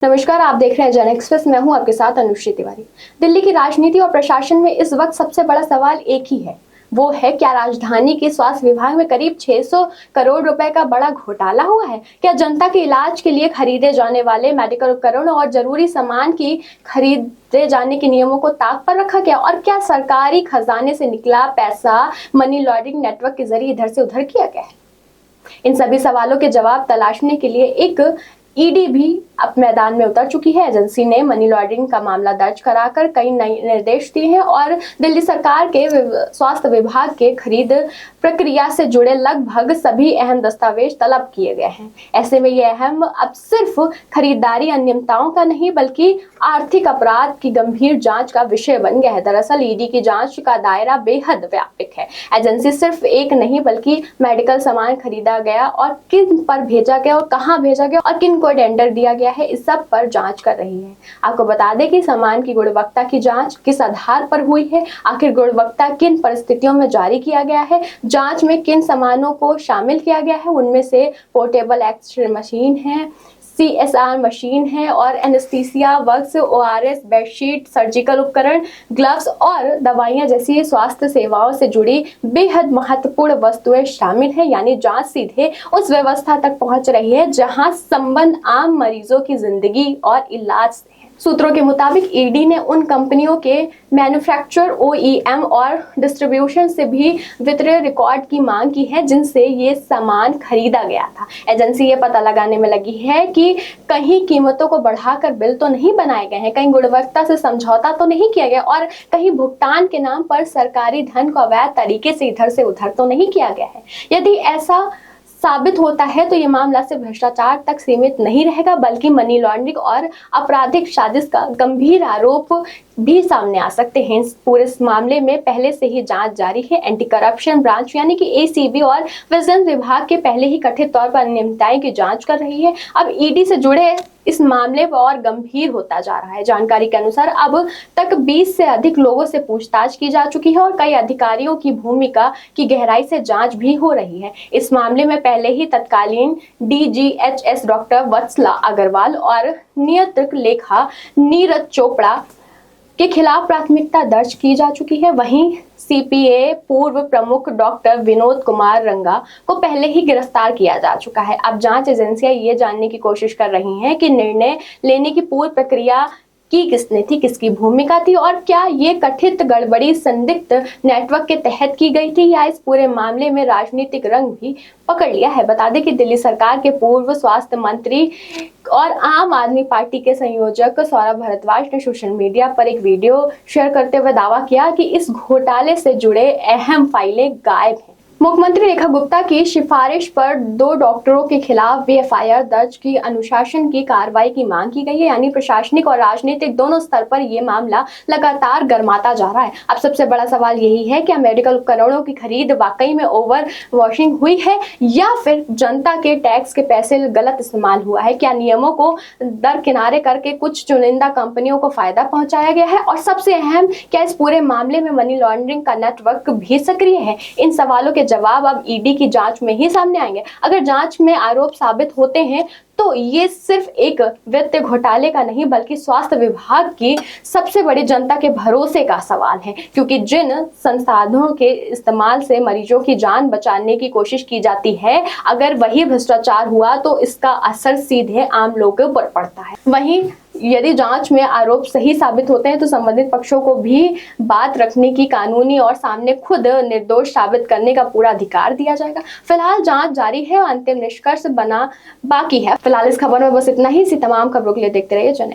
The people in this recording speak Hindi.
नमस्कार, आप देख रहे हैं जन एक्सप्रेस। मैं हूं आपके साथ अनुश्री तिवारी। दिल्ली की राजनीति और प्रशासन में इस वक्त सबसे बड़ा सवाल एक ही है, वो है क्या राजधानी के स्वास्थ्य विभाग में करीब 600 करोड़ रुपए का बड़ा घोटाला हुआ है। क्या जनता के इलाज के लिए खरीदे जाने वाले मेडिकल उपकरण और जरूरी सामान की खरीदे जाने के नियमों को ताक पर रखा गया, और क्या सरकारी खजाने से निकला पैसा मनी लॉन्ड्रिंग नेटवर्क के जरिए इधर से उधर किया गया है। इन सभी सवालों के जवाब तलाशने के लिए एक ईडी भी अब मैदान में उतर चुकी है। एजेंसी ने मनी लॉन्ड्रिंग का मामला दर्ज कराकर कई नए निर्देश दिए हैं और दिल्ली सरकार के स्वास्थ्य विभाग के खरीद प्रक्रिया से जुड़े लगभग सभी अहम दस्तावेज तलब किए गए हैं। ऐसे में ये अहम अब सिर्फ खरीदारी अनियमितताओं का नहीं बल्कि आर्थिक अपराध की गंभीर जांच का विषय बन गया है। दरअसल ईडी की जांच का दायरा बेहद व्यापक है। एजेंसी सिर्फ एक नहीं बल्कि मेडिकल सामान खरीदा गया और किन पर भेजा गया और कहाँ भेजा गया और किन को टेंडर दिया गया है, इस सब पर जांच कर रही है। आपको बता दें कि सामान की गुणवत्ता की जांच किस आधार पर हुई है, आखिर गुणवत्ता किन परिस्थितियों में जारी किया गया है, जांच में किन सामानों को शामिल किया गया है। उनमें से पोर्टेबल एक्सरे मशीन है, CSR मशीन है और anaesthesia works, ORS, bedsheet, surgical उपकरण, ग्लव्स और दवाइयां जैसी स्वास्थ्य सेवाओं से जुड़ी बेहद महत्वपूर्ण वस्तुएं शामिल हैं। यानी जांच सीधे उस व्यवस्था तक पहुंच रही है जहां संबंध आम मरीजों की जिंदगी और इलाज से है। सूत्रों के मुताबिक ईडी ने उन कंपनियों के मैन्युफैक्चर, OEM और डिस्ट्रीब्यूशन से भी वित्तीय रिकॉर्ड की मांग की है जिनसे ये सामान खरीदा गया था। एजेंसी ये पता लगाने में लगी है कि कहीं कीमतों को बढ़ाकर बिल तो नहीं बनाए गए हैं, कहीं गुणवत्ता से समझौता तो नहीं किया गया और कहीं भुगतान के नाम पर सरकारी धन को अवैध तरीके से इधर से उधर तो नहीं किया गया है। यदि ऐसा साबित होता है तो ये मामला सिर्फ भ्रष्टाचार तक सीमित नहीं रहेगा बल्कि मनी लॉन्ड्रिंग और आपराधिक साजिश का गंभीर आरोप भी सामने आ सकते हैं। इस पूरे मामले में पहले से ही जांच जारी है। एंटी करप्शन ब्रांच यानी कि ACB और विजिलेंस विभाग के पहले ही कथित तौर पर अनियमितताएं की जांच कर रही है। अब ईडी से जुड़े इस मामले पर और गंभीर होता जा रहा है। जानकारी के अनुसार अब तक 20 से अधिक लोगों से पूछताछ की जा चुकी है और कई अधिकारियों की भूमिका की गहराई से जांच भी हो रही है। इस मामले में पहले ही तत्कालीन DGHS डॉक्टर वत्सला अग्रवाल और नियंत्रक लेखा नीरज चोपड़ा के खिलाफ प्राथमिकता दर्ज की जा चुकी है। वहीं CPA पूर्व प्रमुख डॉक्टर विनोद कुमार रंगा को पहले ही गिरफ्तार किया जा चुका है। अब जांच एजेंसियां ये जानने की कोशिश कर रही हैं कि निर्णय लेने की पूरी प्रक्रिया की किसने थी, किसकी भूमिका थी और क्या ये कथित गड़बड़ी संदिग्ध नेटवर्क के तहत की गई थी या इस पूरे मामले में राजनीतिक रंग भी पकड़ लिया है। बता दें कि दिल्ली सरकार के पूर्व स्वास्थ्य मंत्री और आम आदमी पार्टी के संयोजक सौरभ भारद्वाज ने सोशल मीडिया पर एक वीडियो शेयर करते हुए दावा किया कि इस घोटाले से जुड़े अहम फाइलें गायब हैं। मुख्यमंत्री रेखा गुप्ता की सिफारिश पर 2 डॉक्टरों के खिलाफ भी FIR दर्ज की अनुशासन की कार्रवाई की मांग की गई है। यानी प्रशासनिक और राजनीतिक दोनों स्तर पर यह मामला लगातार गर्माता जा रहा है। अब सबसे बड़ा सवाल यही है, क्या मेडिकल उपकरणों की खरीद वाकई में ओवर वॉशिंग हुई है या फिर जनता के टैक्स के पैसे गलत इस्तेमाल हुआ है। क्या नियमों को दरकिनारे करके कुछ चुनिंदा कंपनियों को फायदा पहुंचाया गया है और सबसे अहम, क्या इस पूरे मामले में मनी लॉन्ड्रिंग का नेटवर्क भी सक्रिय है। इन सवालों के जवाब अब ईडी की जांच में ही सामने आएंगे। अगर जांच में आरोप साबित होते हैं तो ये सिर्फ एक वित्तीय घोटाले का नहीं बल्कि स्वास्थ्य विभाग की सबसे बड़ी जनता के भरोसे का सवाल है, क्योंकि जिन संसाधनों के इस्तेमाल से मरीजों की जान बचाने की कोशिश की जाती है, अगर वही भ्रष्टाचार हुआ तो इसका असर सीधे आम लोगों पर पड़ता है। वहीं यदि जांच में आरोप सही साबित होते हैं तो संबंधित पक्षों को भी बात रखने की कानूनी और सामने खुद निर्दोष साबित करने का पूरा अधिकार दिया जाएगा। फिलहाल जांच जारी है और अंतिम निष्कर्ष बना बाकी है। फिलहाल इस खबर में बस इतना ही। इसी तमाम खबरों के लिए देखते रहिए जन।